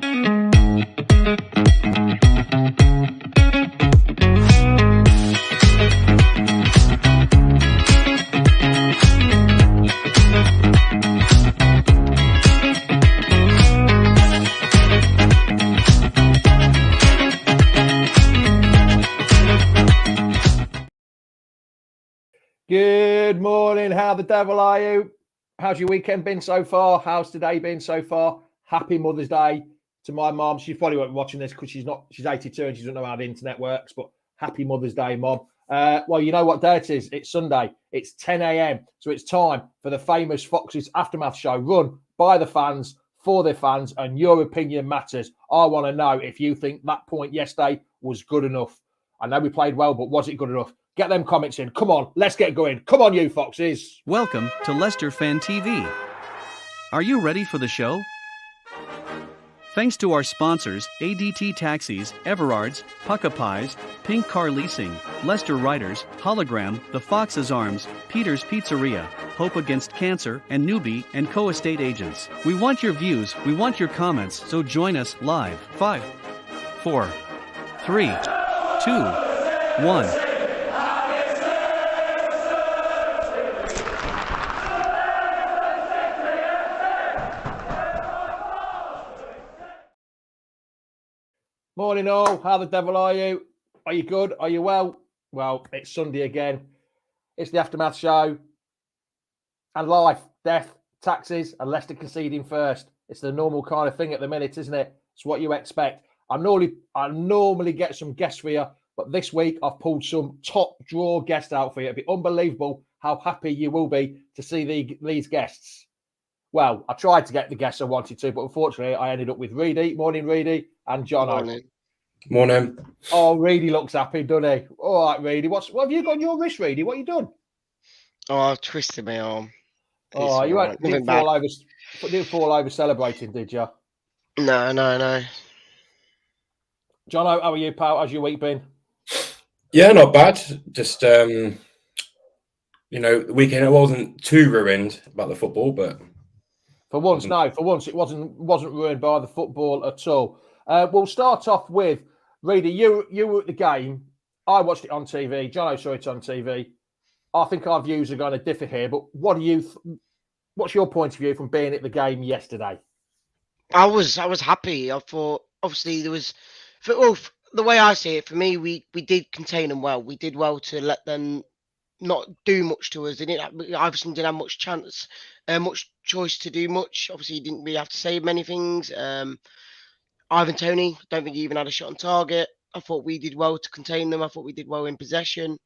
Good morning. How the devil are you? How's your weekend been so far? How's today been so far? Happy Mother's Day to my mom. She probably won't be watching this because she's 82 and she doesn't know how the internet works, but happy Mother's Day, Mom. Well, you know what day it is. It's Sunday. It's 10 a.m. So it's time for the famous Foxes Aftermath show run by the fans, for their fans, and your opinion matters. I want to know if you think that point yesterday was good enough. I know we played well, but was it good enough? Get them comments in. Come on, let's get going. Come on, you Foxes. Welcome to Leicester Fan TV. Are you ready for the show? Thanks to our sponsors, ADT Taxis, Everards, Pukka Pies, Pink Car Leasing, Leicester Riders, Hollogram, The Fox's Arms, Peter's Pizzeria, Hope Against Cancer, and Newby Co estate agents. We want your views, we want your comments, so join us live. 5, 4, 3, 2, 1. Morning all, how the devil are you? Are you good? Are you well? Well, it's Sunday again. It's the Aftermath show. And life, death, taxes, and Leicester conceding first. It's the normal kind of thing at the minute, isn't it? It's what you expect. I normally get some guests for you, but this week I've pulled some top draw guests out for you. It'll be unbelievable how happy you will be to see these guests. Well, I tried to get the guests I wanted to, but unfortunately I ended up with Reedy. Morning, Reedy. And Jono. Morning. Oh, Reedy looks happy, doesn't he? All right, Reedy. What have you got on your wrist, Reedy? What have you done? Oh, I've twisted my arm. Oh, you didn't fall over celebrating, did you? No. Jono, how are you, pal? How's your week been? Yeah, not bad. Just, the weekend it wasn't too ruined about the football, but... For once it wasn't ruined by the football at all. We'll start off with Reedy. You were at the game. I watched it on TV. Jono saw it on TV. I think our views are going to differ here. But what's your point of view from being at the game yesterday? I was happy. I thought obviously there was, the way I see it, for me, we did contain them well. We did well to let them not do much to us. Iverson didn't have much chance, much choice to do much. Obviously, he didn't really have to say many things. Ivan Toney, don't think he even had a shot on target. I thought we did well to contain them. I thought we did well in possession.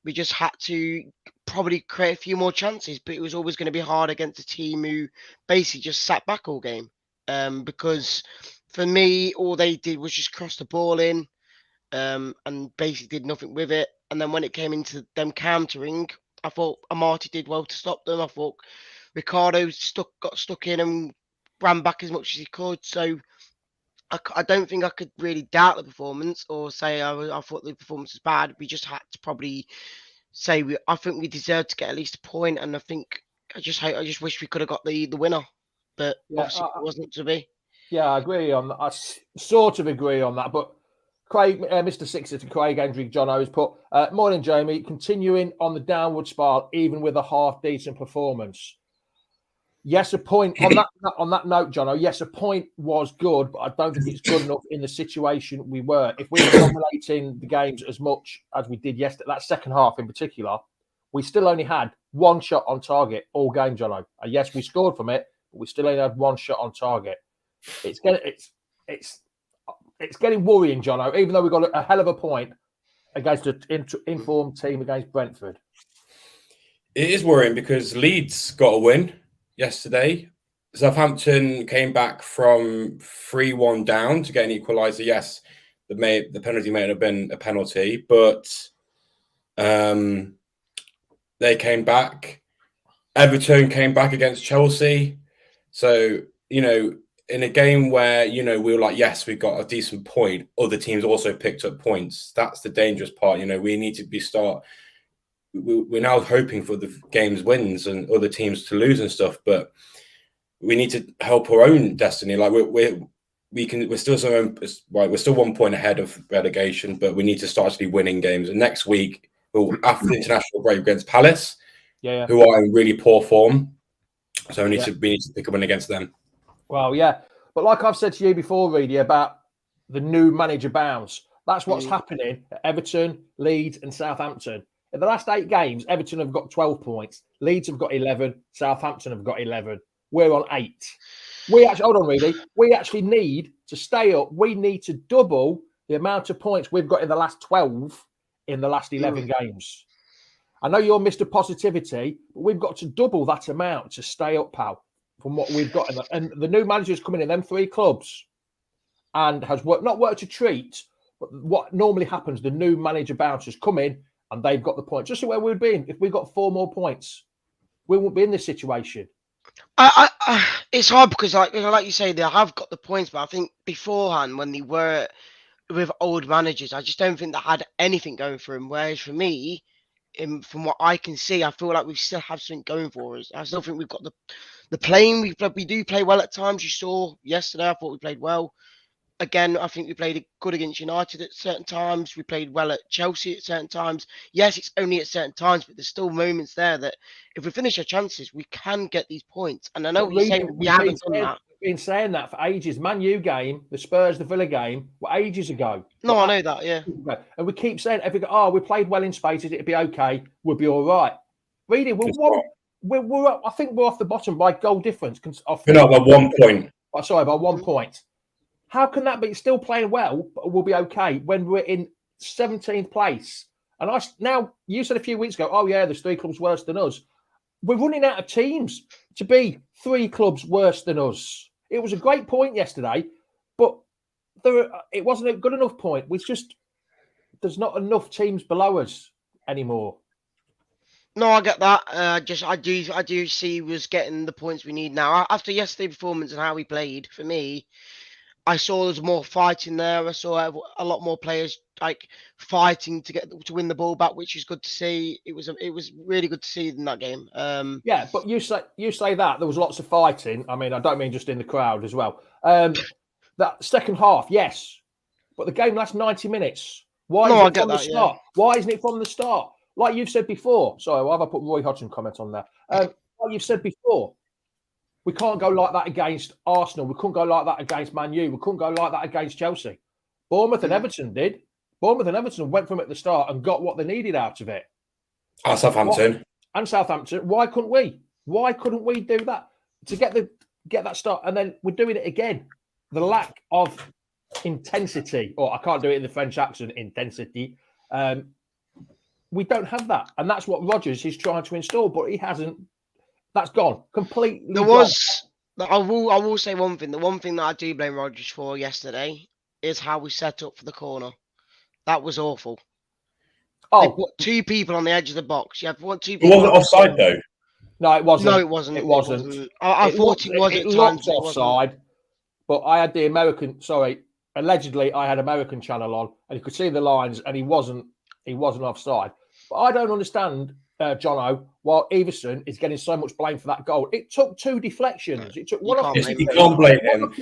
We just had to probably create a few more chances, but it was always going to be hard against a team who basically just sat back all game. Because for me, all they did was just cross the ball in and basically did nothing with it. And then when it came into them countering, I thought Amati did well to stop them. I thought Ricardo got stuck in and ran back as much as he could. So I don't think I could really doubt the performance or say I thought the performance was bad. We just had to probably say I think we deserved to get at least a point, and I just wish we could have got the winner, but obviously it wasn't to be. Yeah, I agree on that. I sort of agree on that, but Craig, Mr. Sixer to Craig Hendrick, John has put, morning, Jamie, continuing on the downward spiral, even with a half-decent performance. Yes, a point on that note, John. Yes, a point was good, but I don't think it's good enough in the situation we were. If we were dominating the games as much as we did yesterday, that second half in particular, we still only had one shot on target all game, John. Yes, we scored from it, but we still only had one shot on target. It's getting worrying, John. Even though we got a hell of a point against an informed team against Brentford. It is worrying because Leeds got a win yesterday. Southampton came back from 3-1 down to get an equaliser. Yes, the penalty may have been a penalty, but they came back. Everton came back against Chelsea. So, in a game where, we were like, yes, we got a decent point, other teams also picked up points. That's the dangerous part. We need to we're now hoping for the game's wins and other teams to lose and stuff, but we need to help our own destiny. Like we we're still we're still 1 point ahead of relegation, but we need to start actually winning games. And next week, after the international break against Palace, who are in really poor form, so we need to pick a win against them. Well, yeah, but like I've said to you before, Reedy, about the new manager bounce. That's what's happening at Everton, Leeds, and Southampton. In the last 8 games, Everton have got 12 points. Leeds have got 11. Southampton have got 11. We're on 8. Hold on, Reedy. We actually need to stay up. We need to double the amount of points we've got in the last 12 in the last 11 games. I know you're Mr. Positivity, but we've got to double that amount to stay up, pal, from what we've got. And the new manager's coming in them 3 clubs and has not worked a treat, but what normally happens, the new manager bouncers come in and they've got the points. Just where we'd be if we got 4 more points. We won't be in this situation. It's hard because, like you say, they have got the points, but I think beforehand when they were with old managers, I just don't think they had anything going for them. Whereas for me, from what I can see, I feel like we still have something going for us. I still think we've got the playing. We do play well at times. You saw yesterday, I thought we played well. Again, I think we played good against United at certain times. We played well at Chelsea at certain times. Yes, it's only at certain times, but there's still moments there that if we finish our chances, we can get these points. And I know we haven't done that. We've been saying that for ages. Man U game, the Spurs, the Villa game, were ages ago. No, I know that, yeah. And we keep saying, we played well in spaces, it'd be okay, we'll be all right. Reedy, I think we're off the bottom by goal difference. We're not by 1 point. Sorry, by 1 point. How can that be? Still playing well, but we'll be okay when we're in 17th place. And now you said a few weeks ago, there's 3 clubs worse than us. We're running out of teams to be 3 clubs worse than us. It was a great point yesterday, but it wasn't a good enough point. There's not enough teams below us anymore. No, I get that. I do see us getting the points we need now. After yesterday's performance and how we played, for me, I saw there's more fighting there. I saw a lot more players like fighting to win the ball back, which is good to see. It was really good to see in that game. Yeah, but you say that there was lots of fighting. I mean, I don't mean just in the crowd as well. That second half, yes, but the game lasts 90 minutes. Why is it from the start? Yeah. Why isn't it from the start? Like you've said before. Sorry, why have I put Roy Hodgson comment on there? Like you've said before. We can't go like that against Arsenal. We couldn't go like that against Man U. We couldn't go like that against Chelsea. Bournemouth and Everton did. Bournemouth and Everton went from it at the start and got what they needed out of it. And Southampton. Why couldn't we? Why couldn't we do that to get that start? And then we're doing it again. The lack of intensity, or I can't do it in the French accent, intensity. We don't have that, and that's what Rodgers is trying to install, but he hasn't. That's gone completely. I will say one thing. The one thing that I do blame Rodgers for yesterday is how we set up for the corner. That was awful. They put 2 people on the edge of the box. You have 2 people. It wasn't offside though. No, it wasn't. No, it wasn't. It wasn't. I thought it was at times. Offside, but I had the American. Sorry, allegedly I had American channel on, and you could see the lines, and he wasn't offside. But I don't understand. Jono, while Everson is getting so much blame for that goal, it took 2 deflections. It took one off. You can't blame him.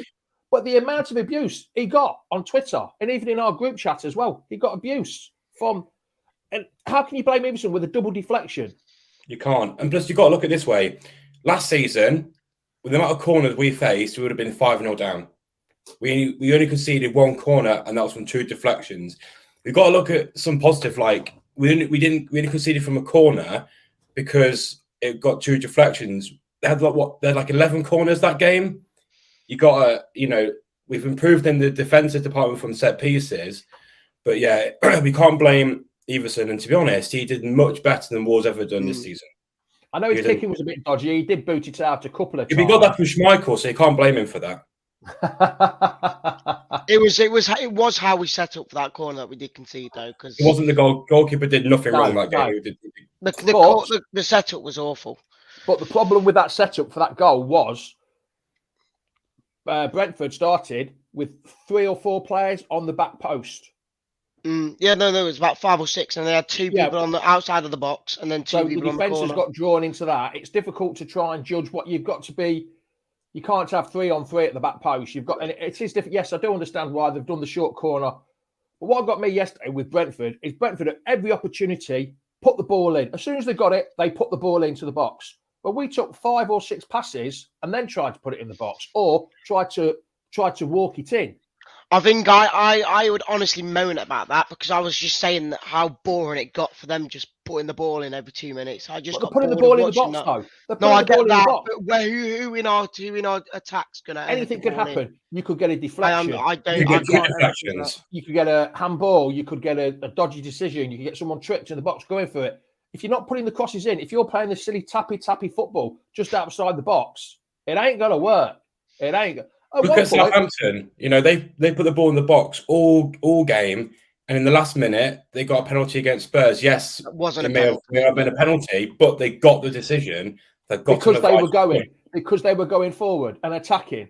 But the amount of abuse he got on Twitter and even in our group chat as well, he got abuse from. And how can you blame Everson with a double deflection? You can't. And plus, you've got to look at it this way. Last season, with the amount of corners we faced, we would have been 5-0 down. We only conceded 1 corner, and that was from 2 deflections. We've got to look at some positive, like. We only conceded from a corner because it got 2 deflections. They had like 11 corners that game. You got we've improved in the defensive department from set pieces, but yeah, we can't blame Everson. And to be honest, he did much better than Ward's ever done this season. I know his kicking was a bit dodgy. He did boot it out a couple of times. He got that from Schmeichel, so you can't blame him for that. It was how we set up for that corner that we did concede though, because it wasn't the goalkeeper did nothing wrong that game. The setup was awful. But the problem with that setup for that goal was Brentford started with 3 or 4 players on the back post. There was about 5 or 6, and they had 2 people on the outside of the box, and then 2 people on the corner. So the defence has got drawn into that. It's difficult to try and judge what you've got to be. You can't have 3-on-3 at the back post. You've got, and it is different. Yes, I do understand why they've done the short corner. But what got me yesterday with Brentford is Brentford at every opportunity put the ball in. As soon as they got it, they put the ball into the box. But we took 5 or 6 passes and then tried to put it in the box or tried to walk it in. I think I would honestly moan about that because I was just saying that how boring it got for them just putting the ball in every 2 minutes. I just got putting the bored ball of in the watching box that. though. They're No, I putting the ball get in the that. box. But who in our attack's gonna Anything could happen. You could get a deflection. You get two deflections. You could get a handball. You could get a dodgy decision. You could get someone tricked in the box going for it. If you're not putting the crosses in, if you're playing the silly tappy football just outside the box, it ain't gonna work. It ain't. Look at Southampton. You know, they put the ball in the box all game, and in the last minute they got a penalty against Spurs. Yes, it wasn't it may have been a penalty, but they got the decision. They got because they were going forward and attacking.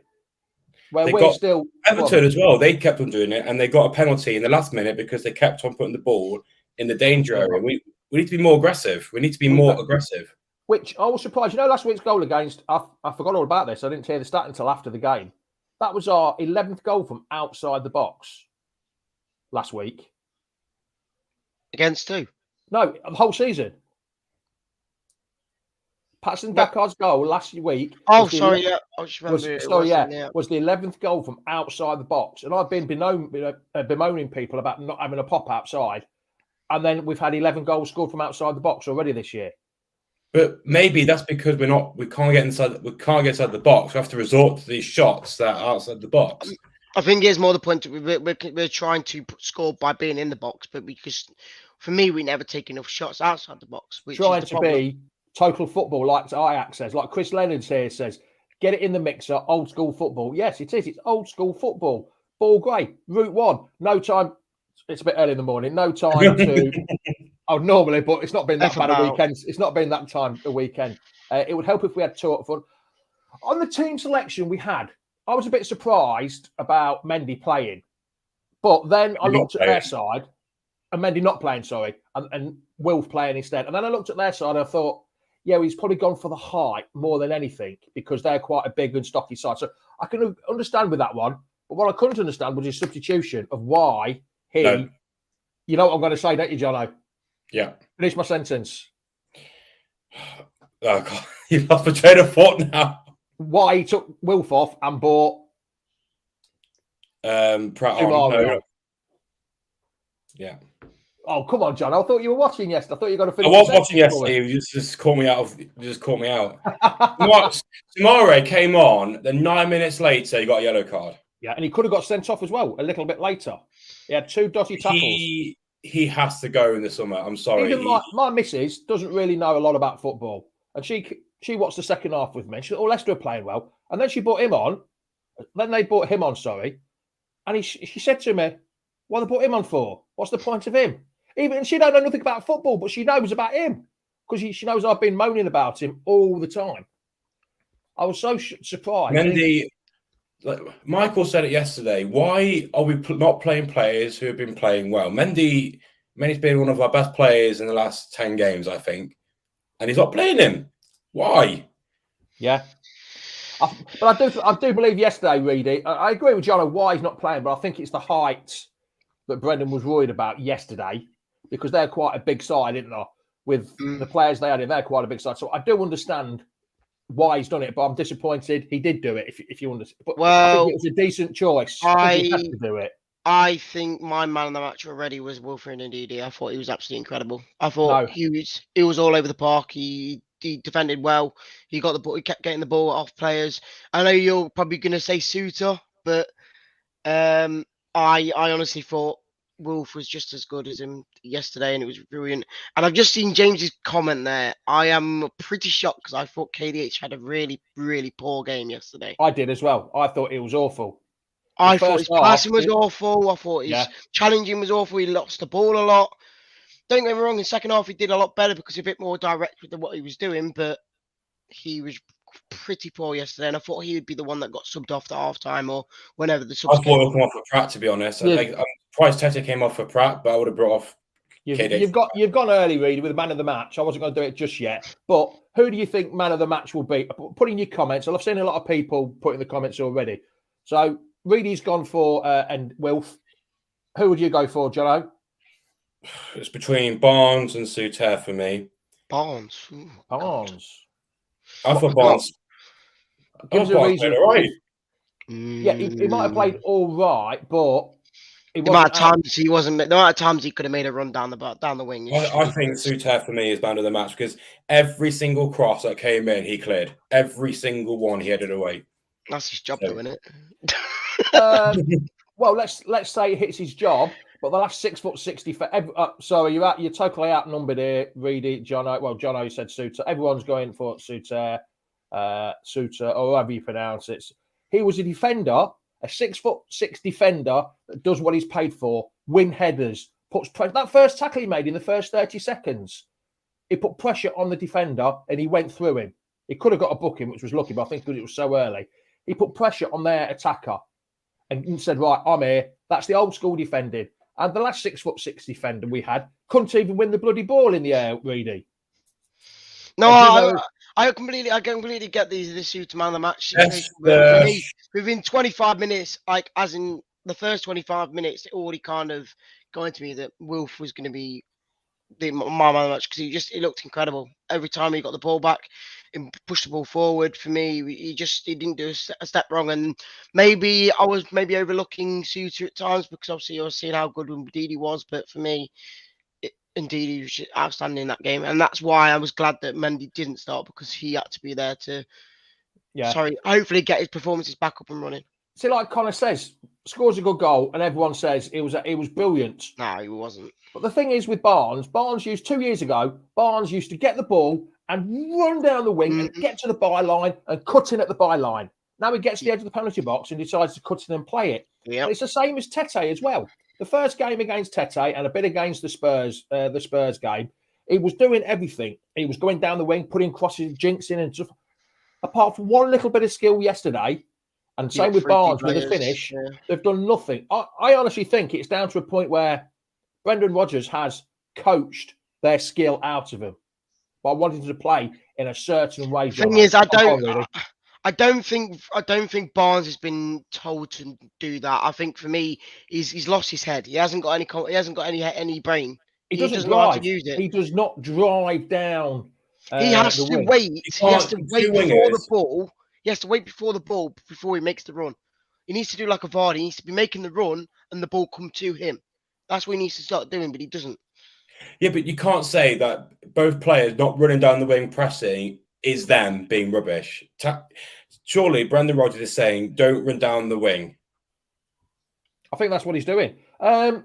Where we're still Everton as well. They kept on doing it, and they got a penalty in the last minute because they kept on putting the ball in the danger area. We need to be more aggressive. We need to be more aggressive. Which I was surprised. You know, last week's goal against, I forgot all about this. I didn't hear the stat until after the game. That was our 11th goal from outside the box last week. Against who? No, the whole season. Patson Dakar's goal last week. Oh, sorry, yeah. I just remember was the 11th goal from outside the box. And I've been bemoaning people about not having a pop outside. And then we've had 11 goals scored from outside the box already this year. But maybe that's because we can't get inside the box. We have to resort to these shots that are outside the box. I think here's more the point. We're trying to score by being in the box, but because for me, we never take enough shots outside the box. Trying to be total football, like Ajax says, like Chris Leonard here says, get it in the mixer, old school football. Yes, it is. It's old school football. Ball grey, route one, no time. It's a bit early in the morning. No time to. Normally, but it's not been that bad a weekend. It's not been that time a weekend. It would help if we had 2 up front. On the team selection we had, I was a bit surprised about Mendy playing. But then I looked at their side, and Mendy not playing, sorry, and Wilf playing instead. And then I looked at their side and I thought, yeah, he's probably gone for the height more than anything because they're quite a big and stocky side. So I can understand with that one. But what I couldn't understand was his substitution of why he... No. You know what I'm going to say, don't you, Jono? Yeah. Finish my sentence. Oh, God. You lost my train of thought now. Why he took Wilf off and bought Pratt on. Yeah. Oh, come on, John. I thought you were watching yesterday. I thought you were going to finish. I was watching yesterday. You just caught me out. Samare came on, then 9 minutes later, he got a yellow card. Yeah, and he could have got sent off as well a little bit later. He had 2 dodgy tackles. He has to go in the summer. I'm sorry. Even my missus doesn't really know a lot about football. And she watched the second half with me. She said, Leicester are playing well. And then she brought him on. Then they brought him on, sorry. And she said to me, what they brought him on for? What's the point of him? Even she don't know nothing about football, but she knows about him. Because she knows I've been moaning about him all the time. I was so surprised. Mendy, Michael said it yesterday. Why are we not playing players who have been playing well? Mendy's been one of our best players in the last 10 games, I think. And he's not playing him. Why? Yeah. But I do believe yesterday, Reedy, I agree with John on why he's not playing, but I think it's the height that Brendan was worried about yesterday because they're quite a big side, isn't they? With the players they had in, they're quite a big side. So I do understand why he's done it, but I'm disappointed he did do it, if you understand. But I think it was a decent choice. He had to do it. I think my man of the match already was Wilfred Ndidi. I thought he was absolutely incredible. I thought he was all over the park. He defended well. He got the ball. He kept getting the ball off players. I know you're probably going to say Suter, but I honestly thought Wolf was just as good as him yesterday, and it was brilliant. And I've just seen James's comment there. I am pretty shocked because I thought KDH had a really, really poor game yesterday. I did as well. I thought it was awful. I thought his passing was awful. I thought his challenging was awful. He lost the ball a lot. Don't get me wrong, in the second half, he did a lot better because he's a bit more direct with what he was doing, but he was pretty poor yesterday, and I thought he would be the one that got subbed off at half-time or whenever the subs I thought he'd come off for Pratt, to be honest. Yeah. I'm surprised Tete came off for Pratt, but I would have brought off KD. You've gone early, Reedy, with the man of the match. I wasn't going to do it just yet, but who do you think man of the match will be? Put in your comments. I've seen a lot of people put in the comments already. So Reedy's gone for and Wilf. Who would you go for, Jono? It's between Barnes and Suter for me. Barnes. Barnes. I thought Barnes. Give us a reason. All right. Yeah, he might have played all right, but the amount of times he wasn't. The amount of times he could have made a run down the wing. I think Suter for me is man of the match because every single cross that came in, he cleared. Every single one he headed away. That's his job, though, isn't it? Well, let's say he hits his job, but the last 6'60" for so you're totally outnumbered here, Reedy, Jono. Well, Jono said Suter. Everyone's going for Suter, or however you pronounce it. He was a defender, a 6'6" defender that does what he's paid for, win headers, puts pressure. That first tackle he made in the first 30 seconds, he put pressure on the defender and he went through him. He could have got a booking, which was lucky, but I think because it was so early, he put pressure on their attacker and said, "Right, I'm here." That's the old school defending. And the last 6'6" defender we had couldn't even win the bloody ball in the air, Reedy. No, I completely get the Suter man of the match. Within 25 minutes, like as in the first 25 minutes, it already kind of got into me that Wilf was going to be my man of the match because he looked incredible every time he got the ball back and pushed the ball forward. For me, he didn't do a step wrong, and maybe I was overlooking Suter at times because obviously I was seeing how good Ndidi was, but for me, indeed, he was outstanding in that game, and that's why I was glad that Mendy didn't start because he had to be there to, hopefully get his performances back up and running. See, like Connor says, scores a good goal, and everyone says it was brilliant. No, he wasn't. But the thing is with Barnes used 2 years ago. Barnes used to get the ball and run down the wing and get to the byline and cut in at the byline. Now he gets to the edge of the penalty box and decides to cut in and play it. Yeah, it's the same as Tete as well. The first game against Tete and a bit against the Spurs game, he was doing everything. He was going down the wing, putting crosses, jinxing and stuff. Apart from one little bit of skill yesterday, and same with Barnes with the finish, they've done nothing. I honestly think it's down to a point where Brendan Rodgers has coached their skill out of him by wanting to play in a certain way. The thing is, I don't think Barnes has been told to do that. I think for me, he's lost his head. He hasn't got any brain. He doesn't know how drive. to use it. He does not drive down. He has to wait. He has to wait before the ball. He has to wait before the ball before he makes the run. He needs to do like a Vardy. He needs to be making the run and the ball come to him. That's what he needs to start doing, but he doesn't. Yeah, but you can't say that both players not running down the wing pressing is them being rubbish. Surely Brendan Rodgers is saying, don't run down the wing. I think that's what he's doing.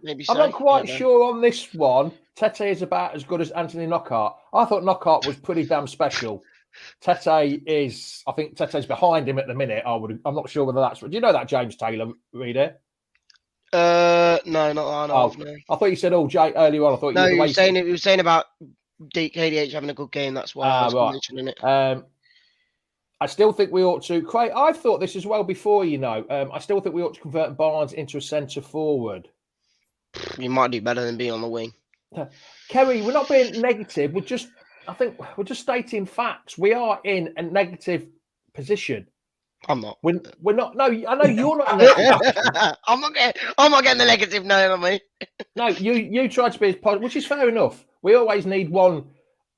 Maybe so. I'm not quite sure on this one. Tete is about as good as Anthony Knockaert. I thought Knockaert was pretty damn special. Tete is, I think Tete's behind him at the minute. I'm not sure whether that's. Do you know that James Taylor, Reader? No, not that I know of, no. I thought you said Jay earlier on. I thought he was saying about KDH having a good game. That's why I was mentioning it. I still think we ought to. Craig, I thought this as well before. I still think we ought to convert Barnes into a centre forward. You might do better than being on the wing. Kerry, we're not being negative. I think we're just stating facts. We are in a negative position. I'm not. We're not. No, I know you're not. Negative. I'm not getting the negative no on me. No, you tried to be as positive, which is fair enough. We always need one.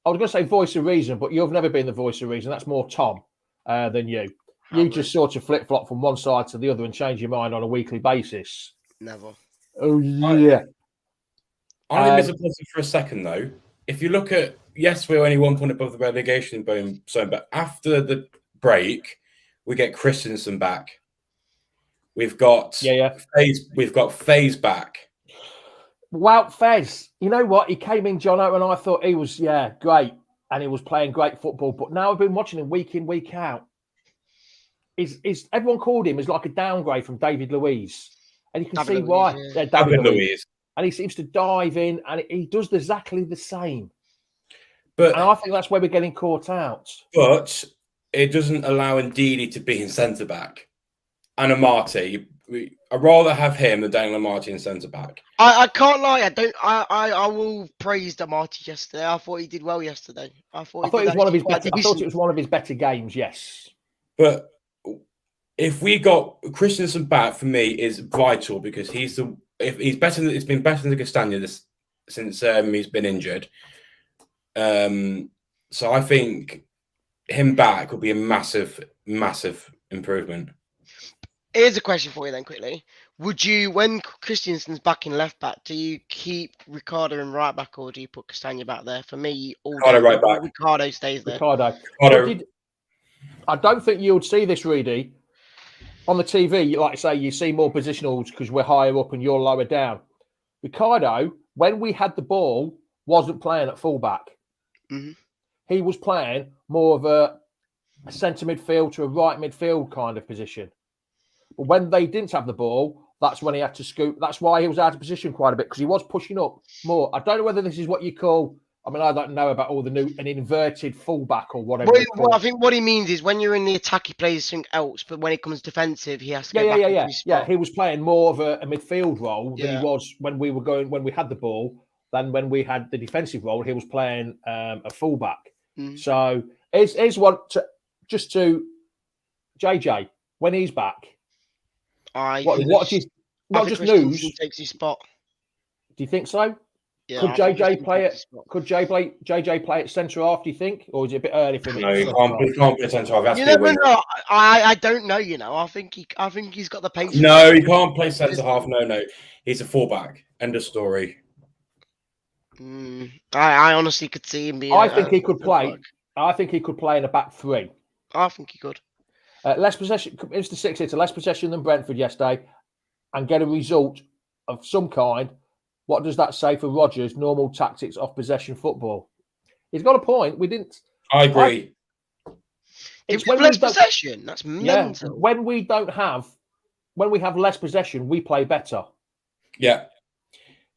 I was going to say voice of reason, but you've never been the voice of reason. That's more Tom than you. You just sort of flip flop from one side to the other and change your mind on a weekly basis. Never. Oh yeah. I'm going to be positive for a second though. If you look at, yes, we're only 1 point above the relegation zone, but after the break, we get Christensen back. We've got We've got Faze back. Wow, Fez. You know what? He came in, Jono, and I thought he was great, and he was playing great football. But now I've been watching him week in, week out. Is everyone called him as like a downgrade from David Luiz, and you can see why. Yeah, David Luiz. And he seems to dive in, and he does exactly the same. And I think that's where we're getting caught out. But it doesn't allow Ndidi to be in centre back. And Amati, I'd rather have him than Daniel Martin centre back. I can't lie. I will praise Marty yesterday. I thought he did well yesterday. I thought it was one of his better. I thought it was one of his better games. Yes, but if we got Christensen back, for me is vital because he's better. It's been better than Castagna since he's been injured. So I think him back would be a massive improvement. Here's a question for you then, quickly. Would you, when Christensen's back in left back, do you keep Ricardo in right back or do you put Castagna back there? For me, Ricardo right back. Ricardo stays there. Ricardo. I don't think you would see this, Reedy. On the TV, like I say, you see more positionals because we're higher up and you're lower down. Ricardo, when we had the ball, wasn't playing at fullback. Mm-hmm. He was playing more of a centre midfield to a right midfield kind of position. But when they didn't have the ball, that's when he had to scoop. That's why he was out of position quite a bit because he was pushing up more. I don't know whether this is what you call. I mean, I don't know about all the new an inverted fullback or whatever. Well, I think what he means is when you're in the attack, he plays something else. But when it comes defensive, he has to go back into his spot. Yeah, he was playing more of a midfield role than he was when we had the ball. Than when we had the defensive role, he was playing a fullback. Mm. So here's what to JJ when he's back. What just news? Takes his spot. Do you think so? Yeah, could JJ play it? Could JJ play at centre half? Do you think, or is it a bit early for him? No, he can't play centre half. You never know. I don't know. You know, I think he's got the pace. No, he can't play centre half. No, he's a fullback. End of story. I honestly could see him being. I think he could play. I think he could play in a back three. I think he could. Less possession. It's the 6-hitter. Less possession than Brentford yesterday, and get a result of some kind. What does that say for Rodgers' normal tactics of possession football? He's got a point. We didn't. I agree. It's when less possession. That's mental. Yeah, when we have less possession, we play better. Yeah.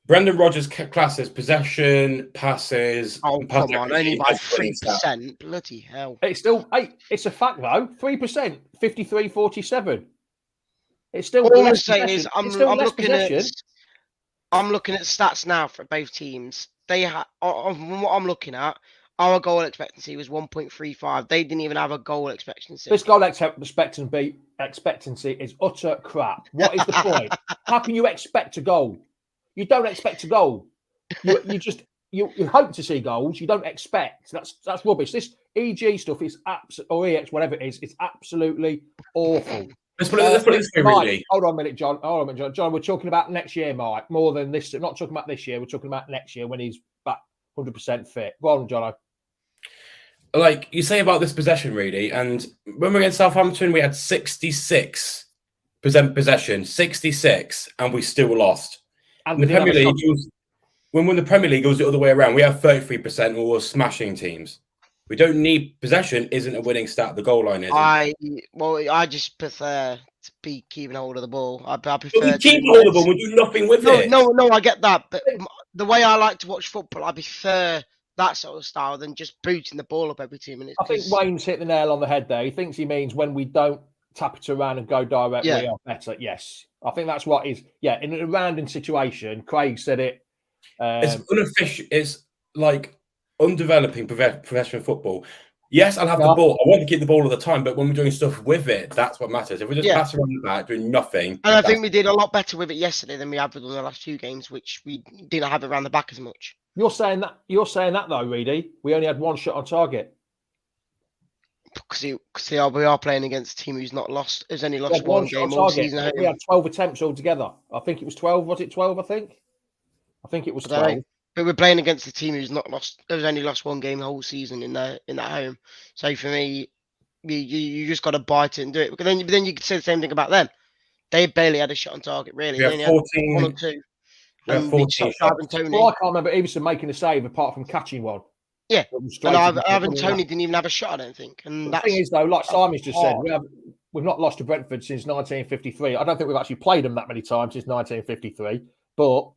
Brendan Rodgers' classes possession, passes. Oh, come on, only by 3%. Bloody hell. It's still, it's a fact though. 3%, 53-47. It's still all less I'm saying is I'm looking at stats now for both teams. They from what I'm looking at, our goal expectancy was 1.35. They didn't even have a goal expectancy. This goal expectancy is utter crap. What is the point? How can you expect a goal? You don't expect a goal. You hope to see goals. You don't expect. That's rubbish. This EG stuff is or EX, whatever it is, it's absolutely awful. Let's put it this way, really. Hold on a minute, John. John, we're talking about next year, Mike. More than this. Not talking about this year. We're talking about next year when he's back 100% fit. Go on, John. Like you say about this possession, really, and when we were against Southampton, we had 66% possession, 66, and we still lost. And the Premier League, when we're in the Premier League, it goes the other way around. We have 33% and we're smashing teams. We don't need possession. Isn't a winning stat. The goal line is. I just prefer to be keeping hold of the ball. I prefer we keep hold of the ball. We do nothing with it. No, I get that. But the way I like to watch football, I prefer that sort of style than just booting the ball up every 2 minutes. I think Wayne's hit the nail on the head there. He thinks he means when we don't tap it around and go direct, we are better. Yes. I think that's what is. Yeah, in a rounding situation, Craig said it. It's unofficial. It's like undeveloping professional football. Yes, I'll have the ball. I want to keep the ball all the time, but when we're doing stuff with it, that's what matters. If we just pass around the back doing nothing, and I think we did a lot better with it yesterday than we have with the last two games, which we didn't have around the back as much. You're saying that though, Reedy. We only had one shot on target. Because we are playing against a team who's not lost. Who's only lost one game all season. We had 12 attempts altogether. I think it was 12. Was it 12? I think it was 12. But we're playing against a team who's not lost. Who's only lost one game the whole season in that home. So for me, you just got to bite it and do it. Because then you could say the same thing about them. They barely had a shot on target. Really, they only 14, had one or two. And 14 shots. Well, I can't remember Everson making a save apart from catching one. Yeah, and Ivan Toney didn't even have a shot, I don't think. And the thing is, though, like Simon's just said, we've not lost to Brentford since 1953. I don't think we've actually played them that many times since 1953, but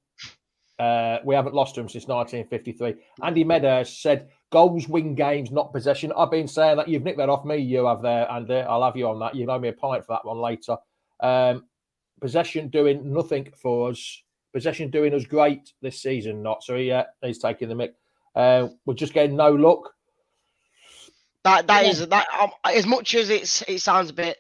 we haven't lost to them since 1953. Andy Meadows said, goals win games, not possession. I've been saying that. You've nicked that off me, you have there, Andy. I'll have you on that. You owe me a pint for that one later. possession doing nothing for us. Possession doing us great this season, not so. Yeah, he's taking the mick. We're just getting no luck. That is as much as it sounds a bit.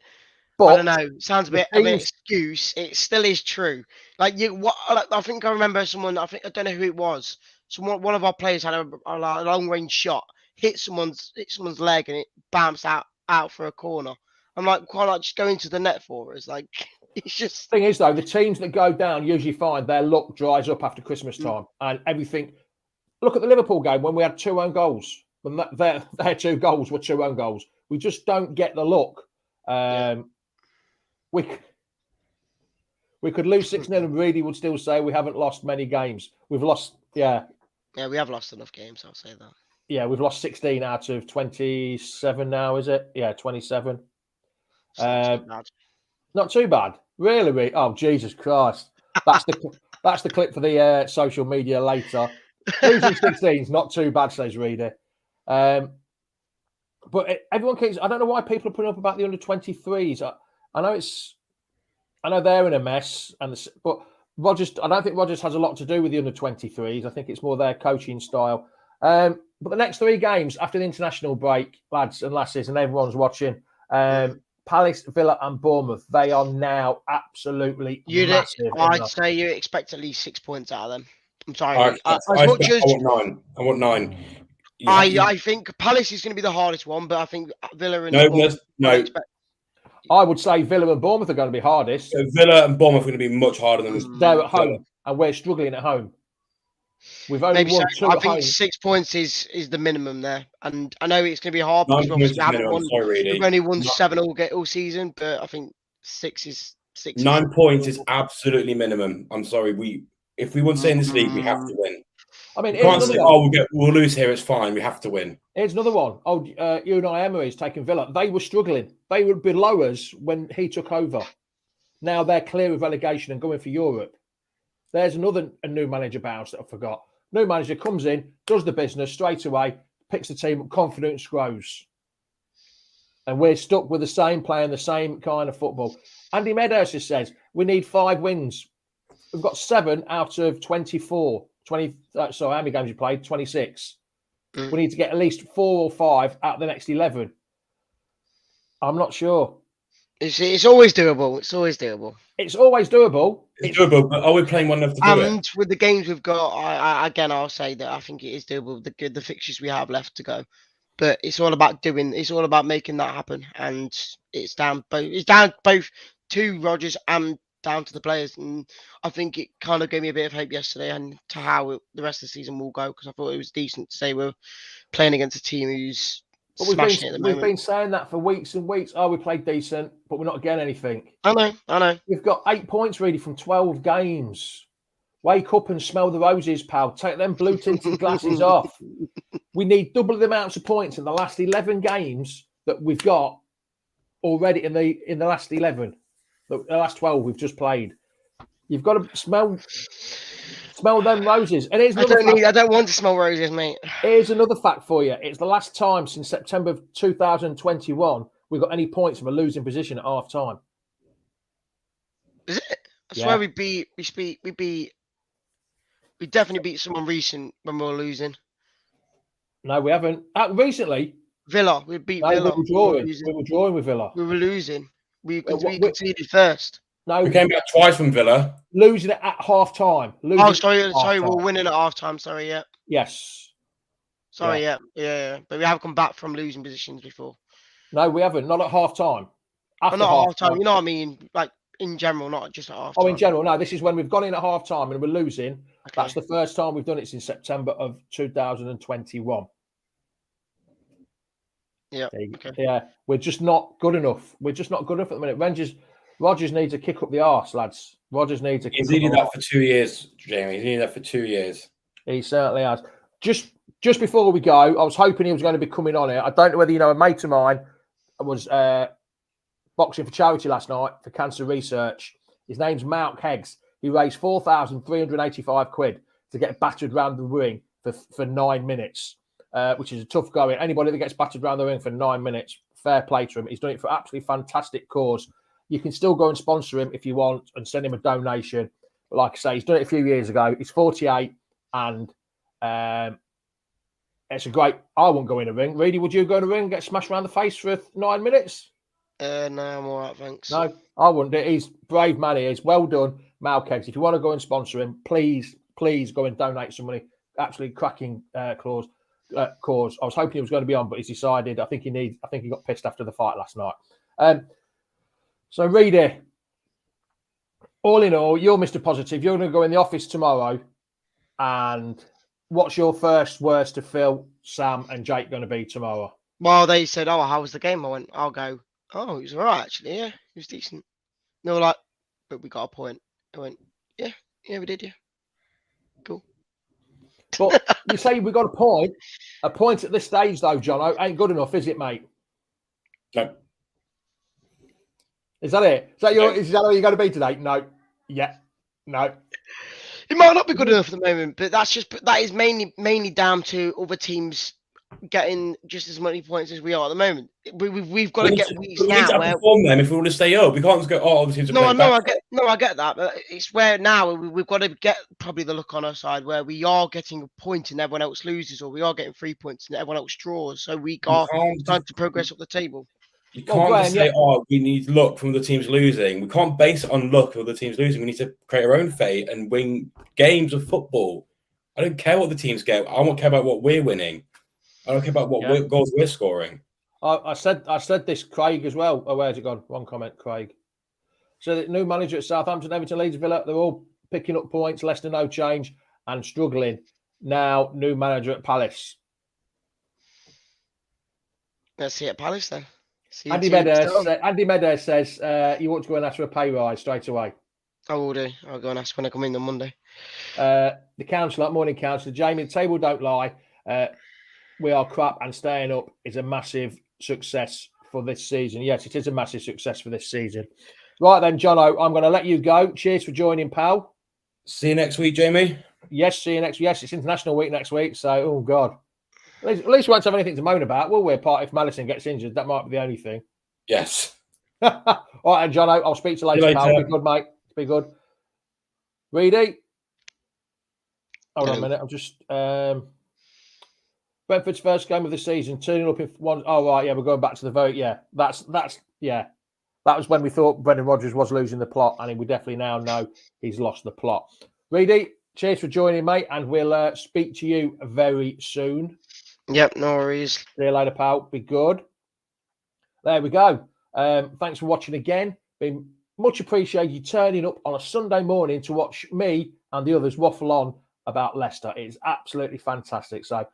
But I don't know. It sounds a bit of an teams- excuse. It still is true. Like I think I remember someone. I don't know who it was. One of our players had a long range shot, hit someone's leg, and it bounced out for a corner. I'm like, why not just go into the net for us? Like, it's just. Thing is, though, the teams that go down usually find their luck dries up after Christmas time, and everything. Look at the Liverpool game when we had 2 own goals. When their 2 goals were 2 own goals. We just don't get the luck. We could lose 6-0 and Reedy would still say we haven't lost many games. We've lost, Yeah, we have lost enough games, I'll say that. Yeah, we've lost 16 out of 27 now, is it? Yeah, 27. Not too bad. Really? Oh, Jesus Christ. That's the clip for the social media later. Losing 16 is not too bad, says Reedy. But everyone keeps... I don't know why people are putting up about the under-23s. I know they're in a mess, but Rodgers. I don't think Rodgers has a lot to do with the under-23s. I think it's more their coaching style. But the next 3 games after the international break, lads and lasses, and everyone's watching, Palace, Villa, and Bournemouth. They are now absolutely massive. I'd say you expect at least 6 points out of them. I'm sorry. I want 9. I think Palace is going to be the hardest one, but I think Villa and Bournemouth. I would say Villa and Bournemouth are going to be hardest. Villa and Bournemouth are going to be much harder than us. They're at home, and we're struggling at home. We've only won 2 I at think home. 6 points is the minimum there, and I know it's going to be hard 9 because points we haven't won. Sorry, We've only won 7 all season, but I think 6 is 6. 9 points is absolutely minimum. I'm sorry. If we want to stay in this league, we have to win. I mean, we can't say, we'll lose here. It's fine. We have to win. Here's another one. Unai Emery's taking Villa. They were struggling. They were below us when he took over. Now they're clear of relegation and going for Europe. There's a new manager bounce that I forgot. New manager comes in, does the business straight away, picks the team up, confidence grows. And we're stuck with the same playing the same kind of football. Andy Medhurst says we need 5 wins. We've got 7 out of 24. How many games you played? 26. We need to get at least 4 or 5 out of the next 11. I'm not sure. It's always doable. It's always doable. It's always doable. It's doable, but are we playing one enough to do it? And with the games we've got, I'll say that I think it is doable. The fixtures we have left to go, but it's all about doing. It's all about making that happen, and it's down both to Rodgers and down to the players. And I think it kind of gave me a bit of hope yesterday, and to how the rest of the season will go, because I thought it was decent to say we're playing against a team who's. We've been saying that for weeks and weeks. Oh, we played decent, but we're not getting anything. I know. We've got 8 points really from 12 games. Wake up and smell the roses, pal. Take them blue tinted glasses off. We need double the amounts of points in the last 11 games that we've got already in the last 11. The last 12 we've just played. You've got to smell them roses. And I don't want to smell roses, mate. Here's another fact for you. It's the last time since September of 2021 we got any points from a losing position at half time. Is it? I swear we definitely beat someone recent when we were losing. No, we haven't. Recently? Villa. We beat Villa. We were drawing with Villa. We were losing. We conceded first. No, we came back twice from Villa. Losing it at half time. Sorry, we're winning at half time. Sorry, yeah. Yes. Sorry, yeah. But we have come back from losing positions before. No, we haven't. Not at half time. Not half time. You know what I mean? Like in general, not just at half time. Oh, in general, no. This is when we've gone in at half time and we're losing. Okay. That's the first time we've done it since September of 2021. Yeah. Okay. Yeah. We're just not good enough. We're just not good enough at the minute. Rodgers needs to kick up the arse, lads. Rodgers needs to kick He's needed that for 2 years, Jamie. He's needed that for 2 years. He certainly has. Just before we go, I was hoping he was going to be coming on here. I don't know whether you know, a mate of mine was boxing for charity last night for cancer research. His name's Mark Heggs. He raised £4,385 to get battered round the ring for 9 minutes, which is a tough going. Anybody that gets battered round the ring for 9 minutes, fair play to him. He's done it for absolutely fantastic cause. You can still go and sponsor him if you want and send him a donation. But like I say, he's done it a few years ago. He's 48 and it's a great... I wouldn't go in a ring. Reedy, would you go in a ring and get smashed around the face for 9 minutes? No, I'm all right, thanks. No, I wouldn't. He's brave man. He is. Well done, Malkegs. If you want to go and sponsor him, please go and donate some money. Absolutely cracking cause. I was hoping he was going to be on, but he's decided. I think he got pissed after the fight last night. So Reedy, all in all, you're Mr. Positive. You're going to go in the office tomorrow, and what's your first words to Phil, Sam, and Jake going to be tomorrow? Well, they said, "Oh, how was the game?" I went, "I'll go. Oh, it was all right, actually. Yeah, it was decent." And they were like, "But we got a point." I went, "Yeah, we did. Yeah, cool." But you say we got a point. A point at this stage, though, Jono, ain't good enough, is it, mate? No. Is that it? Is that how you're going to be today? No. Yeah. No. It might not be good enough at the moment, but that is mainly down to other teams getting just as many points as we are at the moment. We've got to get weeks now where perform them if we want to stay up. We can't just go, oh, the teams I get that, but it's where now we've got to get probably the look on our side where we are getting a point and everyone else loses, or we are getting 3 points and everyone else draws. So we are trying to progress up the table. You can't just say, oh, we need luck from the teams losing. We can't base it on luck of the teams losing. We need to create our own fate and win games of football. I don't care what the teams get. I don't care about what we're winning. I don't care about what goals we're scoring. I said this, Craig, as well. Oh, where's it gone? Wrong comment, Craig. So the new manager at Southampton, Everton, Leeds, Villa, they're all picking up points. Leicester, no change and struggling. Now, new manager at Palace. Let's see at Palace then. Andy Meadows says you want to go and ask for a pay rise straight away. I will do. I'll go and ask when I come in on Monday. The councillor, morning councillor, Jamie, the table don't lie. We are crap and staying up is a massive success for this season. Yes, it is a massive success for this season. Right then, Jono, I'm going to let you go. Cheers for joining, pal. See you next week, Jamie. Yes, see you next week. Yes, it's International Week next week. So, oh, God. At least we won't have anything to moan about, will we? Apart if Madison gets injured, that might be the only thing. Yes. All right, then, Jono, I'll speak to you later, pal. Be good, mate. Be good. Reedy? Hold on a minute. I'm just... Brentford's first game of the season, turning up in one... Oh, right, yeah, we're going back to the vote. Yeah, that's yeah. That was when we thought Brendan Rodgers was losing the plot, and we definitely now know he's lost the plot. Reedy, cheers for joining, mate, and we'll speak to you very soon. Yep, no worries. See you later, pal. Be good. There we go. Thanks for watching again. Been much appreciated you turning up on a Sunday morning to watch me and the others waffle on about Leicester. It's absolutely fantastic. So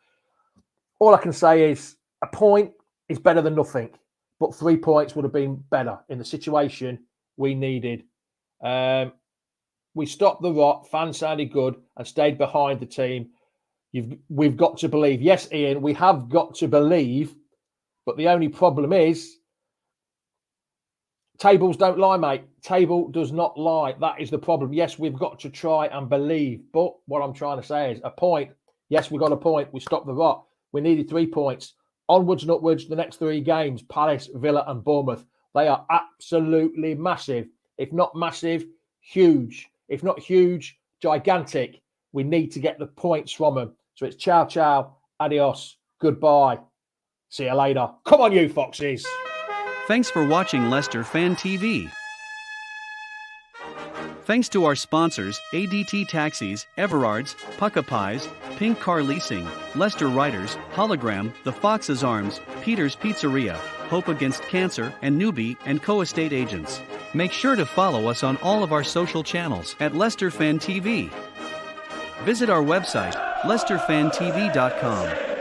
all I can say is a point is better than nothing, but 3 points would have been better in the situation we needed. We stopped the rot, fans sounded good, and stayed behind the team. We've got to believe. Yes, Ian, we have got to believe, but the only problem is tables don't lie, mate. Table does not lie. That is the problem. Yes, we've got to try and believe, but what I'm trying to say is a point. Yes, we got a point. We stopped the rot. We needed 3 points. Onwards and upwards, the next 3 games, Palace, Villa and Bournemouth. They are absolutely massive. If not massive, huge. If not huge, gigantic. We need to get the points from them. So it's ciao, ciao, adios, goodbye. See you later. Come on, you foxes. Thanks for watching Leicester Fan TV. Thanks to our sponsors, ADT Taxis, Everards, Pukka Pies, Pink Car Leasing, Leicester Riders, Hollogram, The Fox's Arms, Peter's Pizzeria, Hope Against Cancer, and Newby Co estate agents. Make sure to follow us on all of our social channels at Leicester Fan TV. Visit our website, leicesterfantv.com.